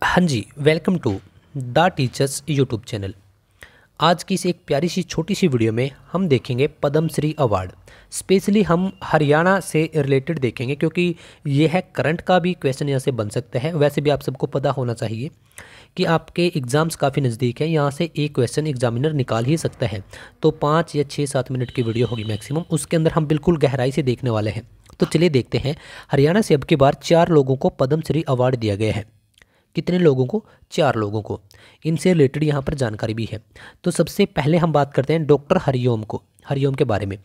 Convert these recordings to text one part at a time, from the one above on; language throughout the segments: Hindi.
हाँ जी, welcome to the teachers YouTube channel. आज की इस एक प्यारी सी छोटी सी वीडियो में हम देखेंगे पद्मश्री अवार्ड। स्पेशली हम हरियाणा से रिलेटेड देखेंगे क्योंकि ये है करंट का भी क्वेश्चन यहाँ से बन सकता है। वैसे भी आप सबको पता होना चाहिए कि आपके एग्ज़ाम्स काफ़ी नज़दीक हैं, यहाँ से एक क्वेश्चन एग्जामिनर निकाल ही सकता है। तो 5 या 6-7 मिनट की वीडियो होगी मैक्सिमम, उसके अंदर हम बिल्कुल गहराई से देखने वाले हैं। तो चलिए देखते हैं। हरियाणा से अब की बार 4 लोगों को पद्मश्री अवार्ड दिया गया है। कितने लोगों को? 4 लोगों को। इनसे रिलेटेड यहाँ पर जानकारी भी है। तो सबसे पहले हम बात करते हैं डॉक्टर हरिओम के बारे में।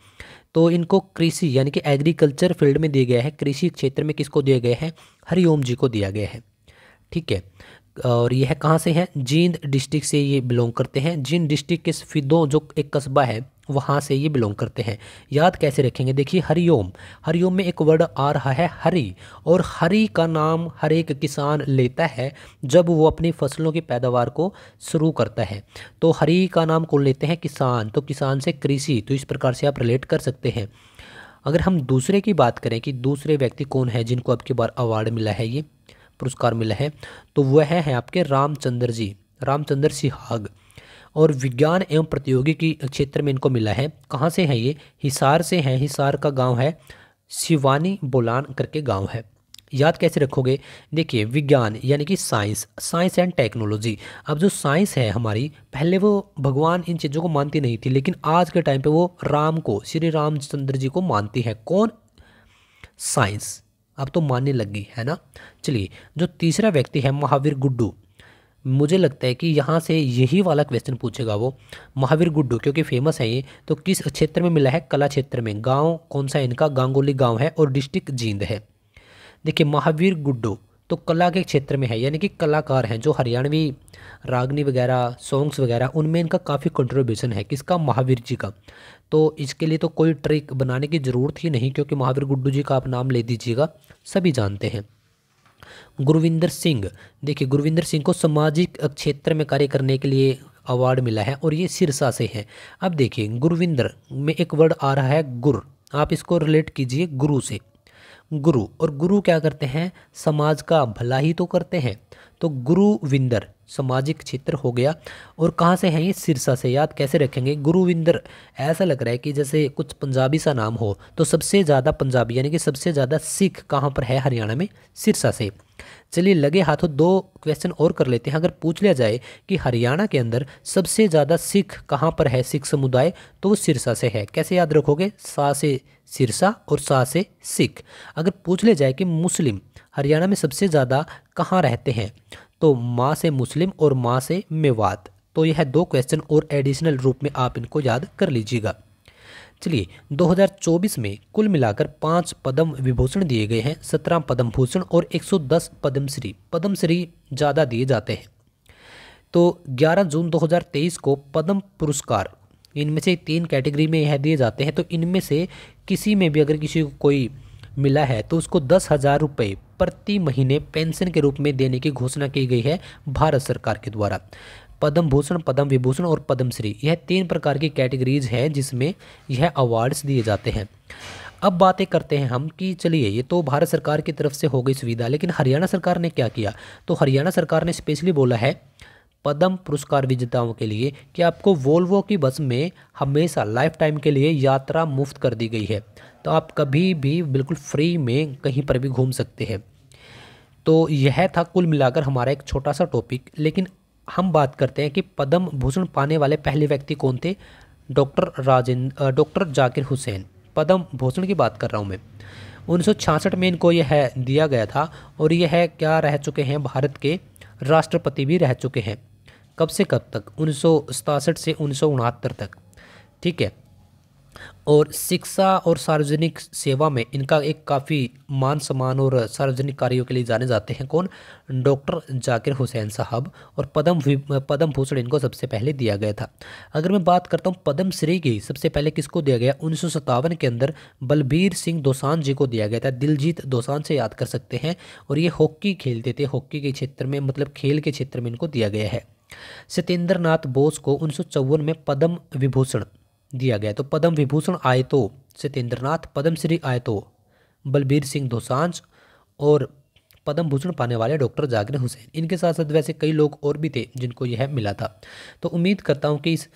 तो इनको कृषि यानी कि एग्रीकल्चर फील्ड में दिया गया है। कृषि क्षेत्र में किसको दिया गया है? हरिओम जी को दिया गया है। ठीक है। और यह कहाँ से है? जींद डिस्ट्रिक्ट से ये बिलोंग करते हैं। जींद डिस्ट्रिक्ट के फिदो जो एक कस्बा है वहाँ से ये बिलोंग करते हैं। याद कैसे रखेंगे? देखिए हरिओम, हरिओम में एक वर्ड आ रहा है हरि, और हरि का नाम हर एक किसान लेता है जब वो अपनी फसलों की पैदावार को शुरू करता है। तो हरि का नाम कौन लेते हैं? किसान। तो किसान से कृषि, तो इस प्रकार से आप रिलेट कर सकते हैं। अगर हम दूसरे की बात करें कि दूसरे व्यक्ति कौन है जिनको अब की बार अवार्ड मिला है, ये पुरस्कार मिला है, तो वह है आपके रामचंद्र जी, रामचंद्र सिहाग। और विज्ञान एवं प्रौद्योगिकी क्षेत्र में इनको मिला है। कहाँ से है ये? हिसार से हैं। हिसार का गांव है शिवानी बोलान करके गांव है। याद कैसे रखोगे? देखिए विज्ञान यानी कि साइंस, साइंस एंड टेक्नोलॉजी। अब जो साइंस है हमारी, पहले वो भगवान इन चीज़ों को मानती नहीं थी, लेकिन आज के टाइम पे वो राम को, श्री रामचंद्र जी को मानती है। कौन? साइंस। अब तो मानने लगी है ना। चलिए, जो तीसरा व्यक्ति है महावीर गुड्डू। मुझे लगता है कि यहाँ से यही वाला क्वेश्चन पूछेगा वो, महावीर गुड्डू, क्योंकि फेमस है ये। तो किस क्षेत्र में मिला है? कला क्षेत्र में। गांव कौन सा है इनका? गांगोली गांव है, और डिस्ट्रिक्ट जींद है। देखिए महावीर गुड्डू तो कला के क्षेत्र में है, यानी कि कलाकार हैं जो हरियाणवी रागनी वगैरह, सॉन्ग्स वगैरह, उनमें इनका काफ़ी कंट्रीब्यूशन है। किसका? महावीर जी का। तो इसके लिए तो कोई ट्रिक बनाने की ज़रूरत ही नहीं, क्योंकि महावीर गुड्डू जी का आप नाम ले दीजिएगा, सभी जानते हैं। गुरविंदर सिंह, देखिए गुरविंदर सिंह को सामाजिक क्षेत्र में कार्य करने के लिए अवार्ड मिला है, और ये सिरसा से है। अब देखिए गुरविंदर में एक वर्ड आ रहा है गुर, आप इसको रिलेट कीजिए गुरु से। गुरु, और गुरु क्या करते हैं? समाज का भला ही तो करते हैं। तो गुरुविंदर सामाजिक क्षेत्र हो गया। और कहाँ से हैं ये? सिरसा से। याद कैसे रखेंगे? गुरुविंदर, ऐसा लग रहा है कि जैसे कुछ पंजाबी सा नाम हो। तो सबसे ज़्यादा पंजाबी यानी कि सबसे ज़्यादा सिख कहाँ पर है? हरियाणा में, सिरसा से। चलिए लगे हाथों 2 क्वेश्चन और कर लेते हैं। अगर पूछ लिया जाए कि हरियाणा के अंदर सबसे ज़्यादा सिख कहाँ पर है, सिख समुदाय, तो वो सिरसा से है। कैसे याद रखोगे? सा से सिरसा और सा से सिख। अगर पूछ लिया जाए कि मुस्लिम हरियाणा में सबसे ज़्यादा कहाँ रहते हैं, तो माँ से मुस्लिम और माँ से मेवात। तो यह 2 क्वेश्चन और एडिशनल रूप में आप इनको याद कर लीजिएगा। चलिए 2024 में कुल मिलाकर 5 पद्म विभूषण दिए गए हैं, 17 पद्म भूषण और 110 पद्मश्री। पद्मश्री ज़्यादा दिए जाते हैं। तो 11 जून 2023 को पद्म पुरस्कार, इनमें से 3 कैटेगरी में यह दिए जाते हैं। तो इनमें से किसी में भी अगर किसी को कोई मिला है तो उसको 10,000 रुपये प्रति महीने पेंशन के रूप में देने की घोषणा की गई है भारत सरकार के द्वारा। पद्म भूषण, पद्म विभूषण और पद्मश्री, यह 3 प्रकार की कैटेगरीज हैं जिसमें यह अवार्ड्स दिए जाते हैं। अब बातें करते हैं हम कि चलिए ये तो भारत सरकार की तरफ से हो गई सुविधा, लेकिन हरियाणा सरकार ने क्या किया? तो हरियाणा सरकार ने स्पेशली बोला है पद्म पुरस्कार विजेताओं के लिए कि आपको वोल्वो की बस में हमेशा लाइफ टाइम के लिए यात्रा मुफ्त कर दी गई है। तो आप कभी भी बिल्कुल फ्री में कहीं पर भी घूम सकते हैं। तो यह था कुल मिलाकर हमारा एक छोटा सा टॉपिक। लेकिन हम बात करते हैं कि पद्म भूषण पाने वाले पहले व्यक्ति कौन थे? डॉक्टर जाकिर हुसैन। पद्म भूषण की बात कर रहा हूँ मैं। 1966 में इनको यह दिया गया था, और यह क्या रह चुके हैं? भारत के राष्ट्रपति भी रह चुके हैं। कब से कब तक? 1967 से 1969 तक। ठीक है। और शिक्षा और सार्वजनिक सेवा में इनका एक काफ़ी मान सम्मान, और सार्वजनिक कार्यों के लिए जाने जाते हैं। कौन? डॉक्टर जाकिर हुसैन साहब। और पद्म भूषण इनको सबसे पहले दिया गया था। अगर मैं बात करता हूँ पद्मश्री की, सबसे पहले किसको दिया गया? 1957 के अंदर बलबीर सिंह दोसांझ जी को दिया गया था। दिलजीत दोसांझ से याद कर सकते हैं। और ये हॉकी खेलते थे, हॉकी के क्षेत्र में, मतलब खेल के क्षेत्र में इनको दिया गया है। सत्येंद्र नाथ बोस को 1954 में पद्म विभूषण दिया गया। तो पद्म विभूषण आए तो सत्येंद्र नाथ, पद्मश्री आए तो बलबीर सिंह दोसांझ, और पद्म भूषण पाने वाले डॉक्टर जाकिर हुसैन। इनके साथ साथ वैसे कई लोग और भी थे जिनको यह मिला था। तो उम्मीद करता हूँ कि इस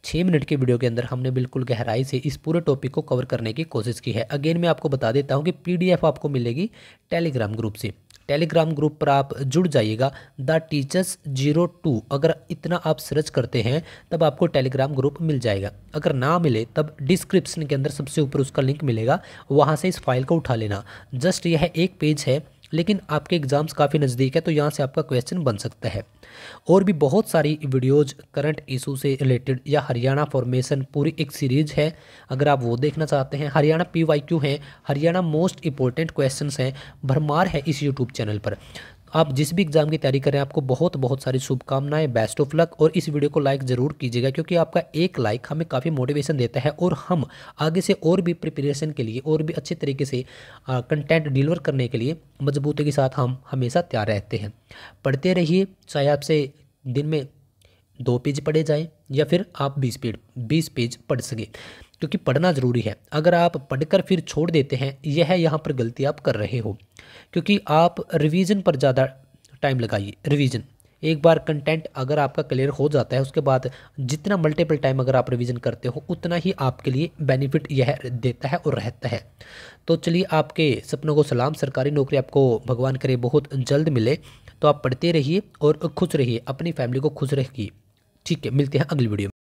6 मिनट की वीडियो के अंदर हमने बिल्कुल गहराई से इस पूरे टॉपिक को कवर करने की कोशिश की है। अगेन मैं आपको बता देता हूँ कि PDF आपको मिलेगी टेलीग्राम ग्रुप से। टेलीग्राम ग्रुप पर आप जुड़ जाइएगा, द टीचर्स 02। अगर इतना आप सर्च करते हैं तब आपको टेलीग्राम ग्रुप मिल जाएगा। अगर ना मिले तब डिस्क्रिप्शन के अंदर सबसे ऊपर उसका लिंक मिलेगा, वहाँ से इस फाइल को उठा लेना। जस्ट यह एक पेज है, लेकिन आपके एग्ज़ाम्स काफ़ी नज़दीक है तो यहाँ से आपका क्वेश्चन बन सकता है। और भी बहुत सारी वीडियोज़ करंट इशू से रिलेटेड या हरियाणा फॉर्मेशन पूरी एक सीरीज़ है, अगर आप वो देखना चाहते हैं। हरियाणा PYQ है, हरियाणा मोस्ट इंपॉर्टेंट क्वेश्चंस हैं, भरमार है इस यूट्यूब चैनल पर। आप जिस भी एग्ज़ाम की तैयारी करें आपको बहुत बहुत सारी शुभकामनाएं, बेस्ट ऑफ लक। और इस वीडियो को लाइक ज़रूर कीजिएगा क्योंकि आपका एक लाइक हमें काफ़ी मोटिवेशन देता है और हम आगे से और भी प्रिपरेशन के लिए और भी अच्छे तरीके से कंटेंट डिलीवर करने के लिए मजबूती के साथ हम हमेशा तैयार रहते हैं। पढ़ते रहिए, चाहे आपसे दिन में 2 पेज पढ़े जाए या फिर आप 20 पेज पढ़ सके, क्योंकि पढ़ना ज़रूरी है। अगर आप पढ़कर फिर छोड़ देते हैं, यह यहाँ पर गलती आप कर रहे हो, क्योंकि आप रिवीजन पर ज़्यादा टाइम लगाइए। रिवीजन एक बार कंटेंट अगर आपका क्लियर हो जाता है, उसके बाद जितना मल्टीपल टाइम अगर आप रिवीजन करते हो उतना ही आपके लिए बेनिफिट यह देता है और रहता है। तो चलिए, आपके सपनों को सलाम। सरकारी नौकरी आपको भगवान करे बहुत जल्द मिले। तो आप पढ़ते रहिए और खुश रहिए, अपनी फैमिली को खुश रखिए। ठीक है, मिलते हैं अगली वीडियो में।